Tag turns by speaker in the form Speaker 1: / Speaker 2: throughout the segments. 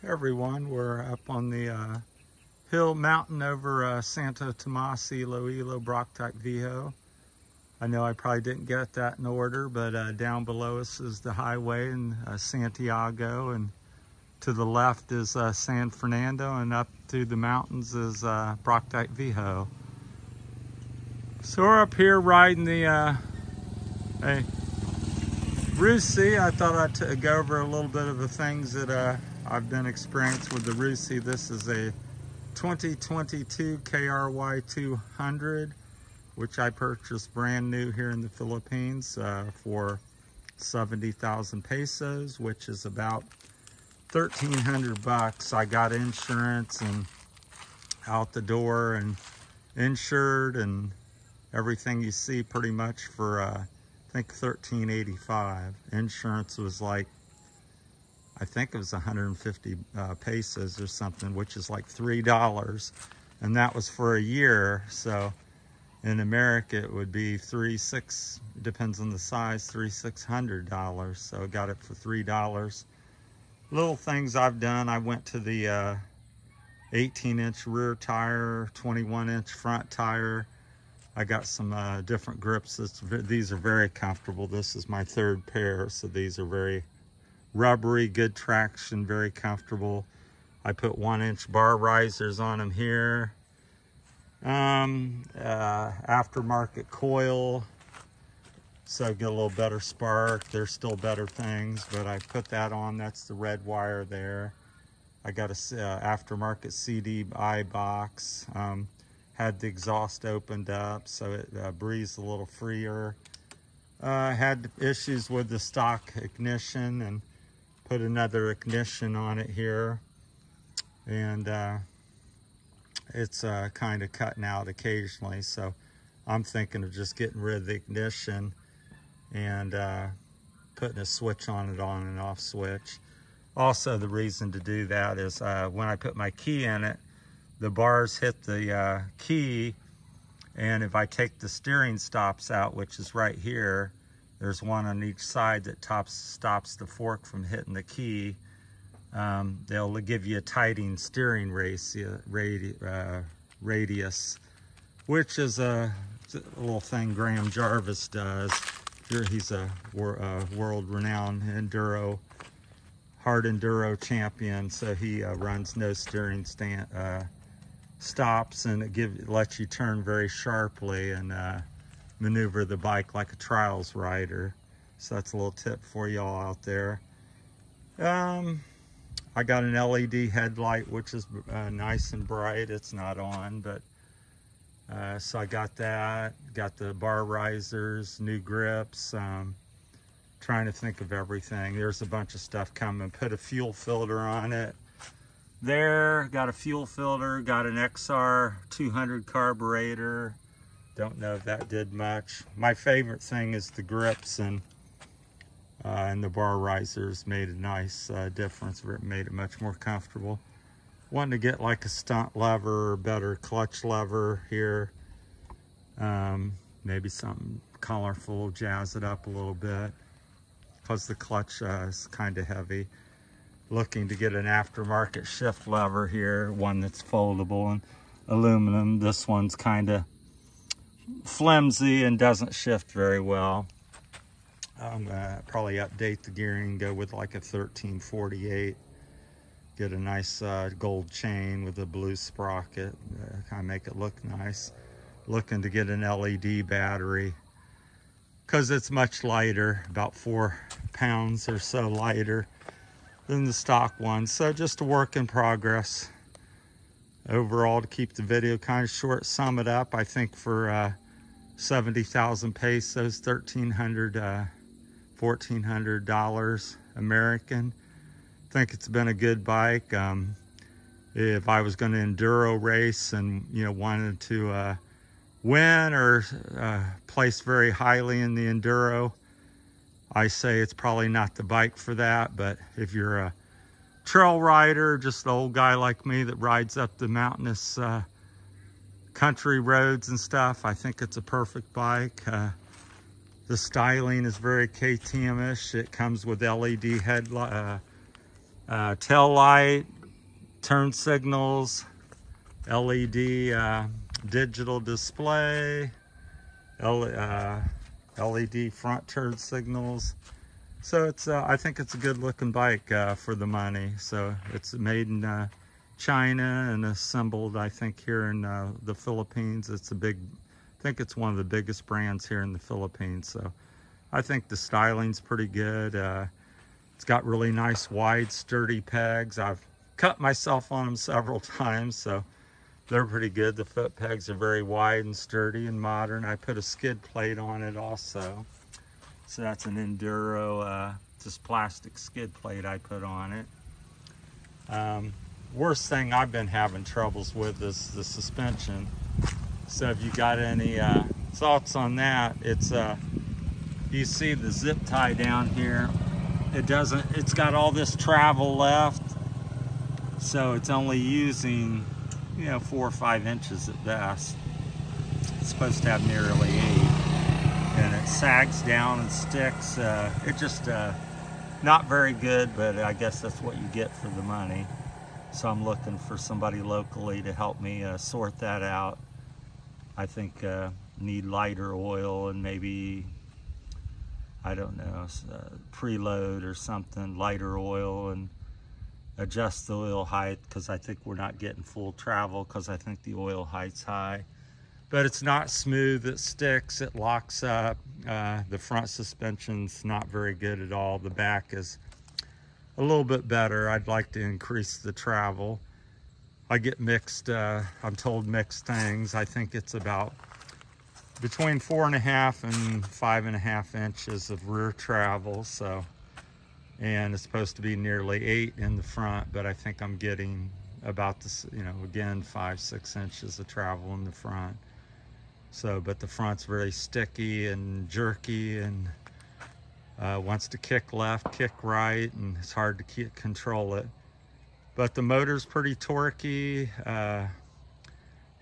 Speaker 1: everyone. We're up on the hill mountain over Santo Tomas, Iloilo, Barotac, Viejo. I know I probably didn't get that in order, but down below us is the highway in Santiago, and to the left is San Fernando, and up through the mountains is Barotac, Viejo. So we're up here riding the Rusi. I thought I'd go over a little bit of the things that I've been experienced with the Rusi. This is a 2022 KRY 200, which I purchased brand new here in the Philippines for 70,000 pesos, which is about 1,300 bucks. I got insurance and out the door and insured and everything you see pretty much for I think 1,385. Insurance was like, I think it was 150 pesos or something, which is like $3, and that was for a year. So in America it would be depends on the size, $600. So I got it for $3. Little things I've done: I went to the 18-inch rear tire, 21-inch front tire. I got some different grips. These are very comfortable. This is my third pair, so these are very rubbery, good traction, very comfortable. I put 1-inch bar risers on them here. Aftermarket coil, so get a little better spark. There's still better things, but I put that on. That's the red wire there. I got a aftermarket CDI box. Had the exhaust opened up so it breathes a little freer. Had issues with the stock ignition and put another ignition on it here, and it's kind of cutting out occasionally, so I'm thinking of just getting rid of the ignition and putting a switch on it, on and off switch. Also, the reason to do that is when I put my key in it, the bars hit the key, and if I take the steering stops out, which is right here, there's one on each side that stops the fork from hitting the key. They'll give you a tightening steering radius, which is a little thing Graham Jarvis does. He's a world-renowned hard enduro champion, so he runs no steering stops, and it lets you turn very sharply and maneuver the bike like a trials rider. So that's a little tip for y'all out there. I got an LED headlight, which is nice and bright. It's not on, but so I got that. Got the bar risers, new grips. Trying to think of everything. There's a bunch of stuff coming. Put a fuel filter on it. There, got a fuel filter, got an XR 200 carburetor. Don't know if that did much. My favorite thing is the grips, and the bar risers made a nice difference. It made it much more comfortable. Wanting to get like a stunt lever or better clutch lever here. Maybe something colorful, jazz it up a little bit, because the clutch is kind of heavy. Looking to get an aftermarket shift lever here, one that's foldable and aluminum. This one's kind of flimsy and doesn't shift very well. I'm gonna probably update the gearing, go with like a 1348. Get a nice gold chain with a blue sprocket, kind of make it look nice. Looking to get an LED battery, because it's much lighter, about 4 pounds or so lighter than the stock one. So just a work in progress. Overall, to keep the video kind of short, sum it up, I think for 70,000 pesos, $1,400 American. I think it's been a good bike. If I was going to enduro race and wanted to win or place very highly in the enduro, I say it's probably not the bike for that. But if you're a trail rider, just an old guy like me that rides up the mountainous country roads and stuff, I think it's a perfect bike. The styling is very KTM-ish. It comes with LED tail light, turn signals, LED digital display, LED front turn signals. So it's I think it's a good looking bike for the money. So it's made in China and assembled, I think, here in the Philippines. It's a big, I think it's one of the biggest brands here in the Philippines. So I think the styling's pretty good. It's got really nice wide sturdy pegs. I've cut myself on them several times, so they're pretty good. The foot pegs are very wide and sturdy and modern. I put a skid plate on it also. So that's an Enduro, just plastic skid plate I put on it. Worst thing I've been having troubles with is the suspension. So if you got any thoughts on that, it's you see the zip tie down here. It's got all this travel left, so it's only using, 4 or 5 inches at best. It's supposed to have nearly 8, and it sags down and sticks. It just not very good, but I guess that's what you get for the money. So I'm looking for somebody locally to help me sort that out. I think need lighter oil and maybe, I don't know, preload or something, lighter oil, and adjust the oil height, because I think we're not getting full travel because I think the oil height's high. But it's not smooth, it sticks, it locks up. The front suspension's not very good at all. The back is a little bit better. I'd like to increase the travel. I get mixed, I'm told mixed things. I think it's about between 4.5 and 5.5 inches of rear travel. So, and it's supposed to be nearly 8 in the front, but I think I'm getting about this, again, 5-6 inches of travel in the front. So, but the front's very sticky and jerky, and wants to kick left, kick right, and it's hard to control it. But the motor's pretty torquey.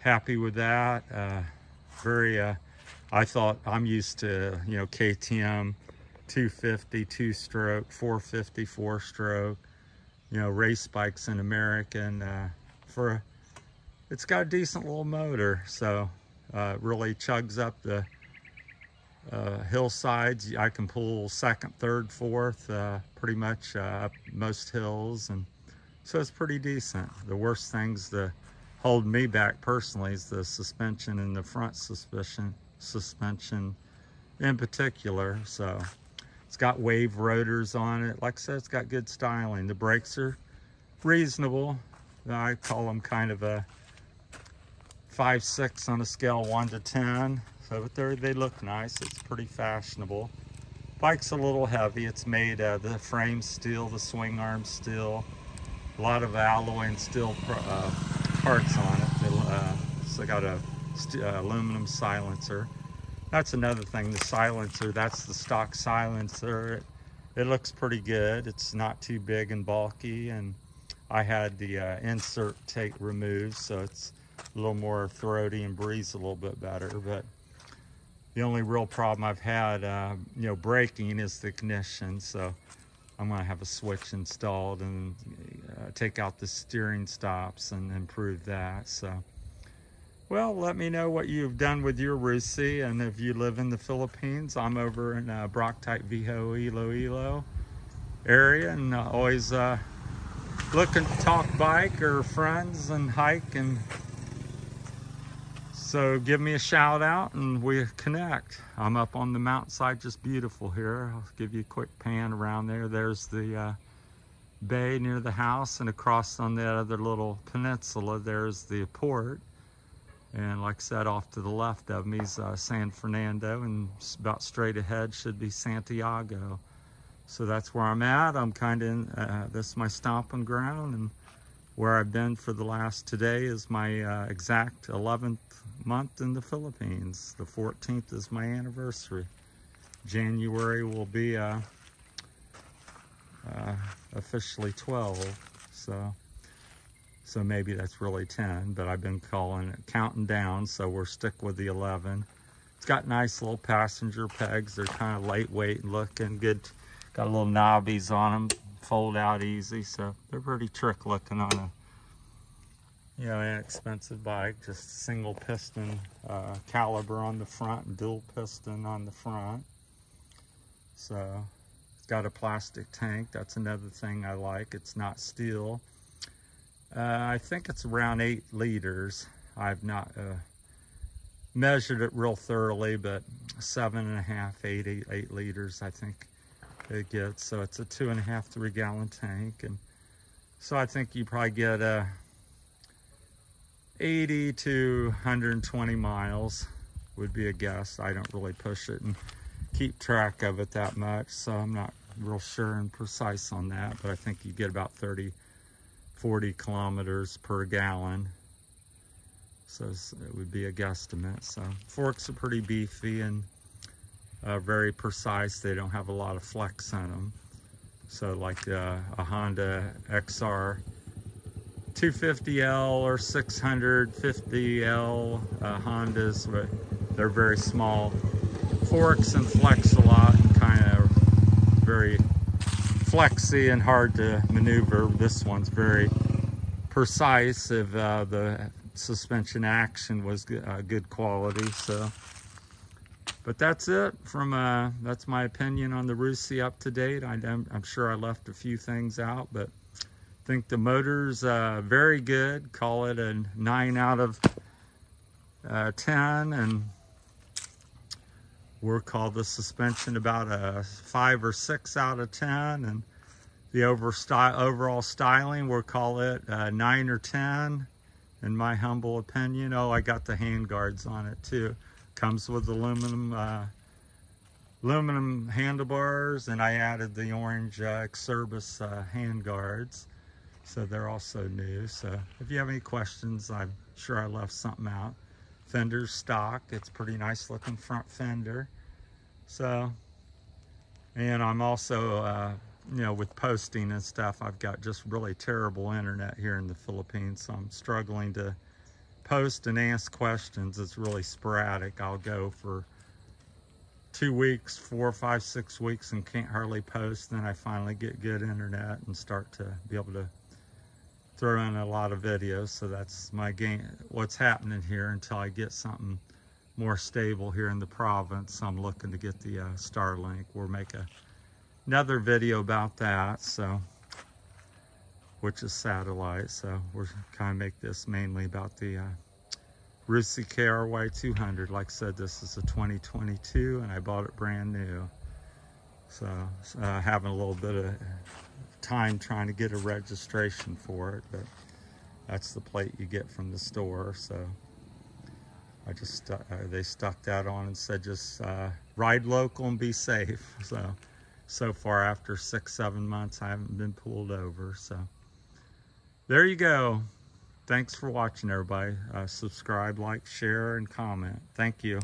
Speaker 1: Happy with that. I thought, I'm used to, KTM 250 2-stroke, 450 4-stroke, race bikes in America, and it's got a decent little motor. So it really chugs up the hillsides. I can pull 2nd, 3rd, 4th, pretty much up most hills, and so it's pretty decent. The worst things that hold me back personally is the suspension and the front suspension in particular. So it's got wave rotors on it. Like I said, it's got good styling. The brakes are reasonable. I call them kind of a 5-6 on a scale of 1 to 10. So they look nice. It's pretty fashionable. Bike's a little heavy. It's made the frame's steel, the swing arm's steel, a lot of alloy and steel parts on it. So got a aluminum silencer. That's another thing, the silencer, that's the stock silencer. It looks pretty good. It's not too big and bulky, and I had the insert removed, so it's a little more throaty and breathes a little bit better. But the only real problem I've had, braking, is the ignition. So I'm gonna have a switch installed and take out the steering stops and improve that. So, well, let me know what you've done with your Rusi, and if you live in the Philippines. I'm over in Barotac, Viejo, Iloilo area, and always looking to talk bike or friends and hike, and so give me a shout out and we connect. I'm up on the mountainside, just beautiful here. I'll give you a quick pan around there. There's the bay near the house, and across on that other little peninsula, there's the port. And like I said, off to the left of me is San Fernando, and about straight ahead should be Santiago. So that's where I'm at. I'm kind of in, this is my stomping ground, and where I've been for the last, today is my exact 11th month in the Philippines. The 14th is my anniversary. January will be officially 12, so maybe that's really 10, but I've been counting down, so we're stick with the 11. It's got nice little passenger pegs. They're kind of lightweight looking, good. Got little knobbies on them, fold out easy, so they're pretty trick looking on You know, inexpensive bike, just single piston caliber on the front and dual piston on the front. So it's got a plastic tank. That's another thing I like. It's not steel. I think it's around 8 liters. I've not measured it real thoroughly, but 7.5, 8 liters I think it gets. So it's a 2.5, 3 gallon tank. And so I think you probably get 80 to 120 miles would be a guess. I don't really push it and keep track of it that much, so I'm not real sure and precise on that, but I think you get about 30, 40 kilometers per gallon. So it would be a guesstimate. So forks are pretty beefy and very precise. They don't have a lot of flex in them. So like a Honda XR 250L or 650L Hondas, but they're very small forks and flex a lot and kind of very flexy and hard to maneuver. This one's very precise if the suspension action was good quality. So, but that's it from that's my opinion on the Rusi up to date. I'm sure I left a few things out, but I think the motor's very good. Call it a 9 out of 10, and we'll call the suspension about a 5 or 6 out of 10, and the overall styling, we'll call it a 9 or 10, in my humble opinion. Oh, I got the hand guards on it too. Comes with aluminum handlebars, and I added the orange Xerbus hand guards. So they're also new. So if you have any questions, I'm sure I left something out. Fender's stock. It's pretty nice looking front fender. So, and I'm also, you know, with posting and stuff, I've got just really terrible internet here in the Philippines. So I'm struggling to post and ask questions. It's really sporadic. I'll go for 2 weeks, 4, 5, 6 weeks and can't hardly post. Then I finally get good internet and start to be able to throw in a lot of videos. So that's my game, what's happening here until I get something more stable here in the province. I'm looking to get the Starlink. We'll make another video about that, so, which is satellite. So we're kind of make this mainly about the Rusi KRY 200. Like I said, this is a 2022 and I bought it brand new. So having a little bit of time trying to get a registration for it, but that's the plate you get from the store. So I just they stuck that on and said just ride local and be safe. So far after 6-7 months I haven't been pulled over. So there you go. Thanks for watching, everybody. Subscribe, like, share, and comment. Thank you.